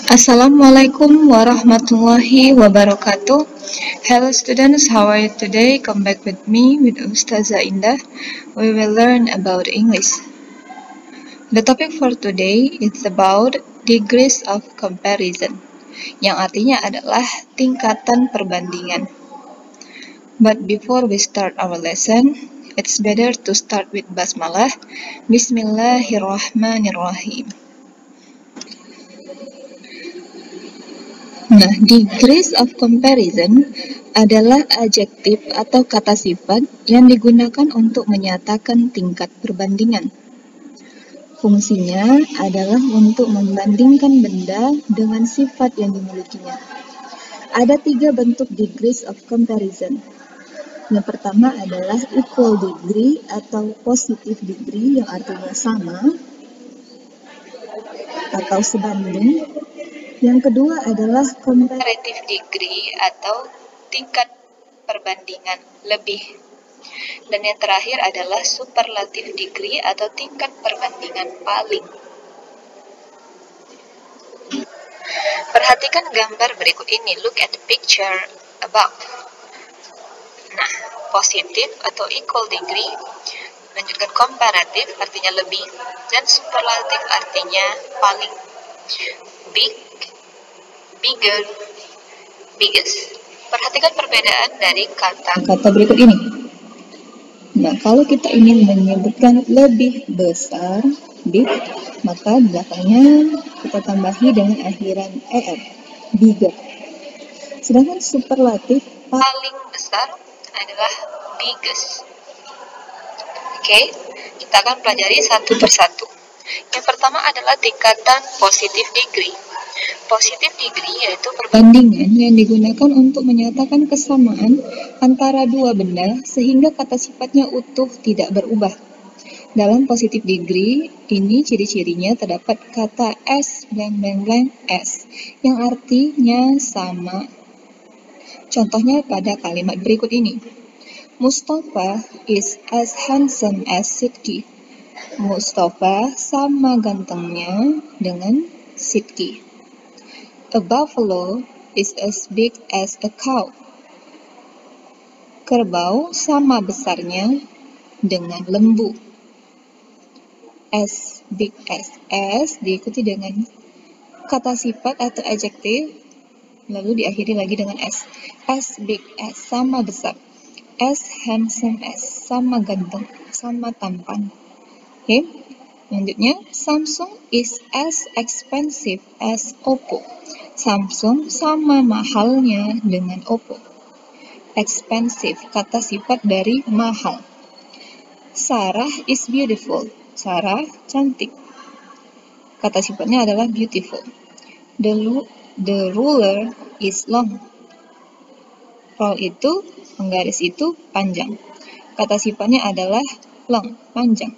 Assalamualaikum warahmatullahi wabarakatuh. Hello students, how are you today? Come back with me with Ustazah Indah. We will learn about English. The topic for today is about degrees of comparison, yang artinya adalah tingkatan perbandingan. But before we start our lesson, it's better to start with basmalah. Bismillahirrahmanirrahim. Nah, degrees of comparison adalah adjektif atau kata sifat yang digunakan untuk menyatakan tingkat perbandingan. Fungsinya adalah untuk membandingkan benda dengan sifat yang dimilikinya. Ada 3 bentuk degrees of comparison. Yang pertama adalah equal degree atau positive degree yang artinya sama atau sebanding. Yang kedua adalah comparative degree atau tingkat perbandingan lebih. Dan yang terakhir adalah superlative degree atau tingkat perbandingan paling. Perhatikan gambar berikut ini. Look at the picture above. Nah, positive atau equal degree menunjukkan comparative artinya lebih dan superlative artinya paling. Big, bigger, biggest. Perhatikan perbedaan dari kata-kata berikut ini. Nah, kalau kita ingin menyebutkan lebih besar, big, maka belakangnya kita tambahi dengan akhiran er, bigger. Sedangkan superlatif paling besar adalah biggest. Oke, kita akan pelajari satu persatu. Yang pertama adalah tingkatan positive degree. Positive degree yaitu perbandingan yang digunakan untuk menyatakan kesamaan antara dua benda sehingga kata sifatnya utuh tidak berubah. Dalam positive degree ini ciri-cirinya terdapat kata S S yang artinya sama. Contohnya pada kalimat berikut ini. Mustafa is as handsome as Sidki. Mustafa sama gantengnya dengan Sidki. A buffalo is as big as a cow. Kerbau sama besarnya dengan lembu. As big as diikuti dengan kata sifat atau adjektif, lalu diakhiri lagi dengan s. As big as sama besar. As handsome as sama ganteng, sama tampan. Oke, selanjutnya Samsung is as expensive as Oppo. Samsung sama mahalnya dengan Oppo. Expensive, kata sifat dari mahal. Sarah is beautiful. Sarah cantik. Kata sifatnya adalah beautiful. The ruler is long. Roll itu, penggaris itu panjang. Kata sifatnya adalah long, panjang.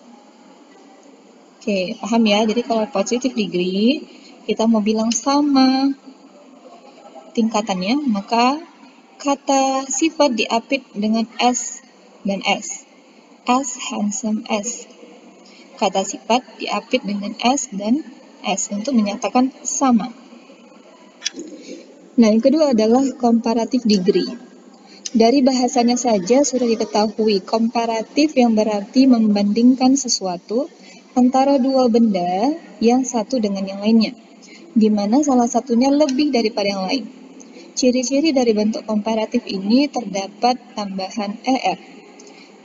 Oke, paham ya? Jadi kalau positive degree, kita mau bilang sama tingkatannya, maka kata sifat diapit dengan S dan S. As handsome as. Kata sifat diapit dengan S dan S untuk menyatakan sama. Nah, yang kedua adalah comparative degree. Dari bahasanya saja sudah diketahui komparatif yang berarti membandingkan sesuatu antara dua benda yang satu dengan yang lainnya, di mana salah satunya lebih daripada yang lain. Ciri-ciri dari bentuk komparatif ini terdapat tambahan er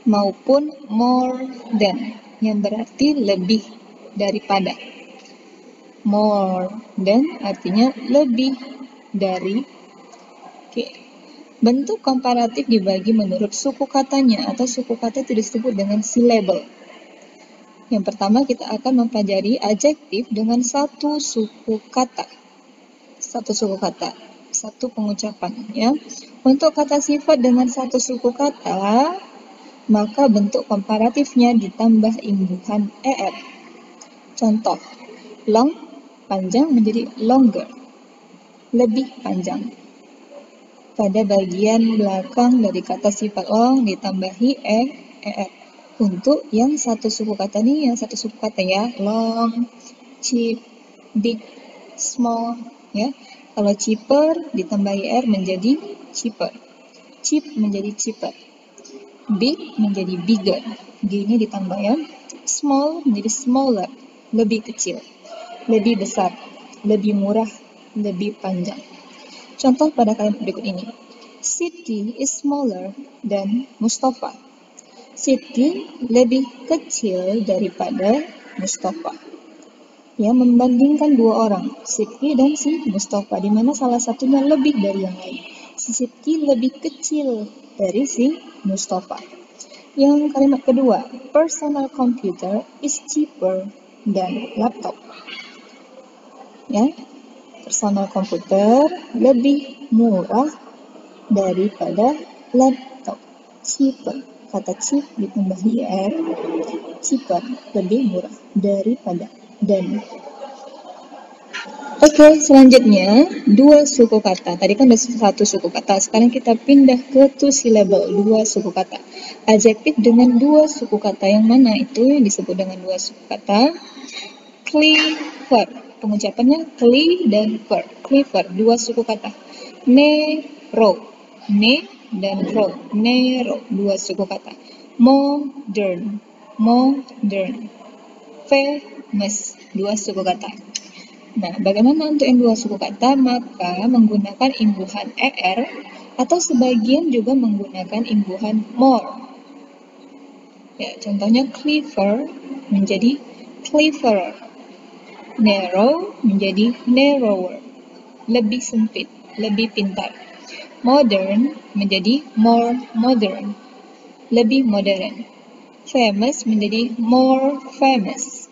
maupun more than yang berarti lebih daripada. More than artinya lebih dari. Oke. Bentuk komparatif dibagi menurut suku katanya atau suku kata itu disebut dengan syllable. Yang pertama kita akan mempelajari adjektif dengan satu suku kata. Satu pengucapan ya. Untuk kata sifat dengan satu suku kata, maka bentuk komparatifnya ditambah imbuhan er. Contoh, long panjang menjadi longer, lebih panjang. Pada bagian belakang dari kata sifat long ditambahi er. Untuk yang satu suku kata nih, yang satu suku kata ya, long, cheap, big, small, Ya, kalau cheaper ditambah er menjadi cheaper. Cheap menjadi cheaper. Big menjadi bigger. G-nya ditambah ya. Small menjadi smaller, lebih kecil. Lebih besar, lebih murah, lebih panjang. Contoh pada kalimat berikut ini. Siti is smaller than Mustafa. Siti lebih kecil daripada Mustafa. Ya, membandingkan dua orang, Siti dan si Mustafa, di mana salah satunya lebih dari yang lain. Si Siti lebih kecil dari si Mustafa. Yang kalimat kedua, personal computer is cheaper than laptop. Ya, personal komputer lebih murah daripada laptop. Cheaper, kata cheap ditambah er, cheaper, lebih murah daripada dan. Oke, selanjutnya dua suku kata. Tadi kan ada satu suku kata, sekarang kita pindah ke two syllable, dua suku kata. Adjektif dengan dua suku kata yang mana itu yang disebut dengan dua suku kata? Clever, pengucapannya cle dan ver. Clever, dua suku kata. Narrow, ne dan ro, narrow, dua suku kata. Modern, modern. Famous, dua suku kata. Nah, bagaimana untuk yang dua suku kata? Maka menggunakan imbuhan er atau sebagian juga menggunakan imbuhan more. Ya, contohnya clever menjadi cleverer. Narrow menjadi narrower. Lebih sempit, lebih pintar. Modern menjadi more modern, lebih modern. Famous menjadi more famous,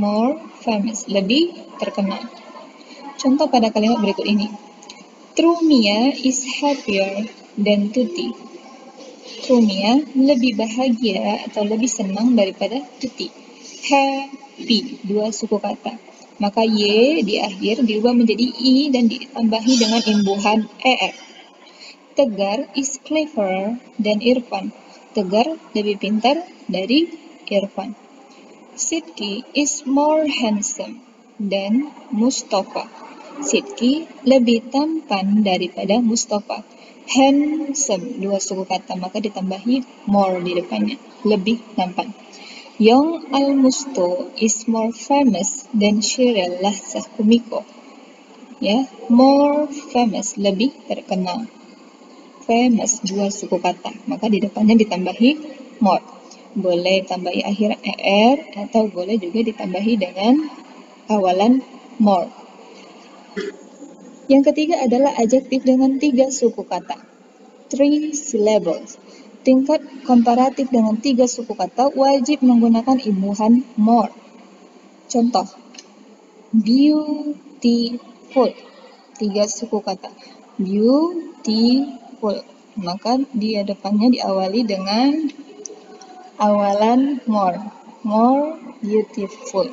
more famous, lebih terkenal. Contoh pada kalimat berikut ini. Trumia is happier than Tuti. Trumia lebih bahagia atau lebih senang daripada Tuti. Happy, dua suku kata. Maka y di akhir diubah menjadi i dan ditambahi dengan imbuhan er. Tegar is cleverer than Irfan. Tegar lebih pintar dari Irfan. Sidki is more handsome than Mustafa. Sidki lebih tampan daripada Mustafa. Handsome, dua suku kata, maka ditambahi more di depannya, lebih tampan. Young Al-Musto is more famous than Shirel Lahsah Kumiko. Ya, more famous, lebih terkenal. Famous, dua suku kata, maka di depannya ditambahi more. Boleh tambahi akhir er atau boleh juga ditambahi dengan awalan more. Yang ketiga adalah adjektif dengan tiga suku kata. Three syllables. Tingkat komparatif dengan tiga suku kata wajib menggunakan imbuhan more. Contoh, beautiful, tiga suku kata. Beautiful, maka di depannya diawali dengan awalan more. More beautiful.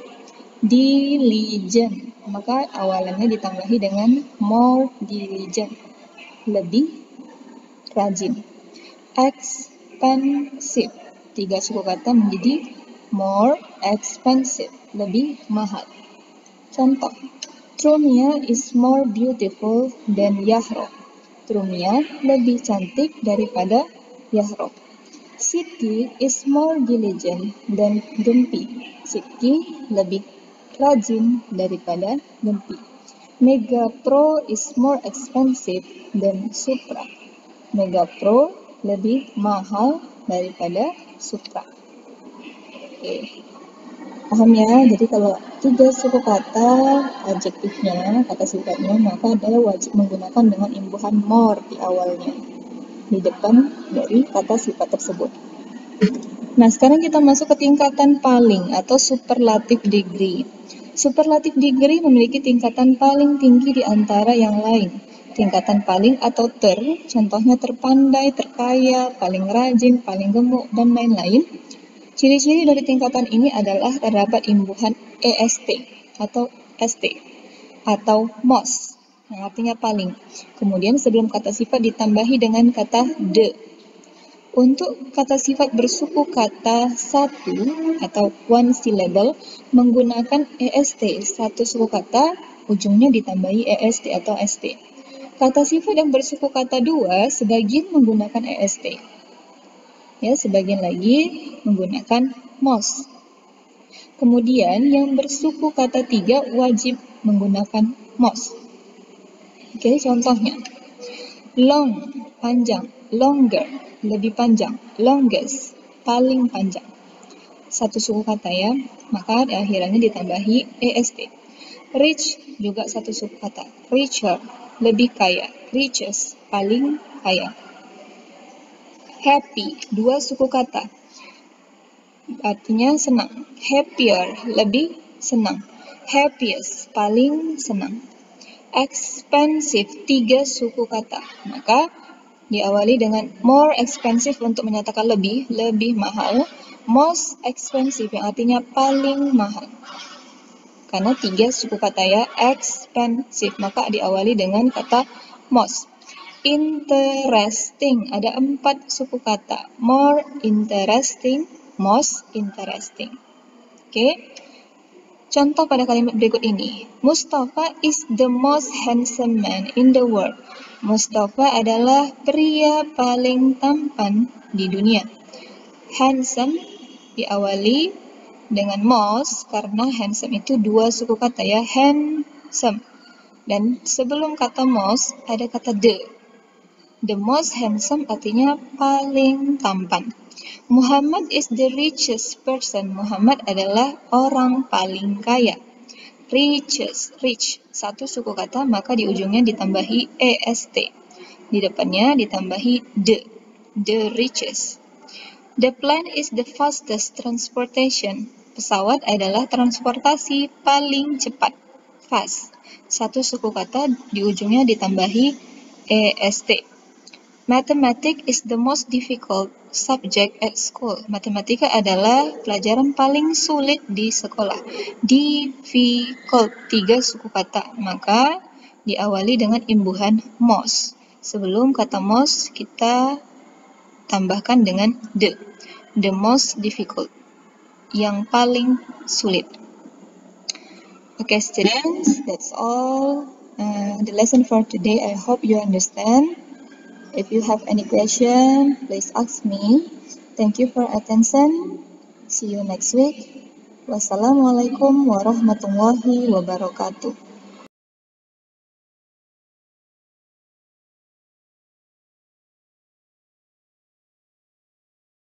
Diligent, maka awalannya ditambahi dengan more diligent, lebih rajin. Expensive, tiga suku kata menjadi more expensive, lebih mahal. Contoh, Trumia is more beautiful than Yahro. Trumia lebih cantik daripada Yahro. Siti is more diligent than Gempi. Siti lebih rajin daripada Gempi. Mega Pro is more expensive than Supra. Mega Pro lebih mahal daripada Supra. Oke. Paham ya? Jadi kalau tiga suku kata adjektifnya, kata sifatnya, maka adalah wajib menggunakan dengan imbuhan more di awalnya, di depan dari kata sifat tersebut. Nah, sekarang kita masuk ke tingkatan paling atau superlative degree. Superlative degree memiliki tingkatan paling tinggi di antara yang lain. Tingkatan paling atau contohnya terpandai, terkaya, paling rajin, paling gemuk, dan lain-lain. Ciri-ciri dari tingkatan ini adalah terdapat imbuhan est atau st atau most, yang artinya paling. Kemudian sebelum kata sifat ditambahi dengan kata de. Untuk kata sifat bersuku kata satu atau one syllable menggunakan est, satu suku kata, ujungnya ditambahi EST atau ST. Kata sifat yang bersuku kata 2 sebagian menggunakan EST. Ya, sebagian lagi menggunakan most. Kemudian yang bersuku kata 3 wajib menggunakan most. Oke, contohnya. Long, panjang. Longer, lebih panjang. Longest, paling panjang. Satu suku kata ya, maka di akhirannya ditambahi EST. Rich juga satu suku kata. Richer, lebih kaya. Richest, paling kaya. Happy, dua suku kata. Artinya senang. Happier, lebih senang. Happiest, paling senang. Expensive, 3 suku kata. Maka diawali dengan more expensive untuk menyatakan lebih mahal. Most expensive yang artinya paling mahal. Karena 3 suku kata ya, expensive, maka diawali dengan kata most. Interesting, ada 4 suku kata. More interesting, most interesting. Oke. Contoh pada kalimat berikut ini. Mustafa is the most handsome man in the world. Mustafa adalah pria paling tampan di dunia. Handsome diawali dengan most karena handsome itu 2 suku kata ya, handsome. Dan sebelum kata most ada kata the. The most handsome artinya paling tampan. Muhammad is the richest person. Muhammad adalah orang paling kaya. Richest, rich, satu suku kata, maka di ujungnya ditambahi EST. Di depannya ditambahi the richest. The plane is the fastest transportation. Pesawat adalah transportasi paling cepat. Fast, satu suku kata, di ujungnya ditambahi EST. Mathematics is the most difficult subject at school. Matematika adalah pelajaran paling sulit di sekolah. Difficult, 3 suku kata, maka diawali dengan imbuhan most. Sebelum kata most kita tambahkan dengan the most difficult, yang paling sulit. Okay students, that's all the lesson for today. I hope you understand. If you have any question, please ask me. Thank you for attention. See you next week. Wassalamualaikum warahmatullahi wabarakatuh.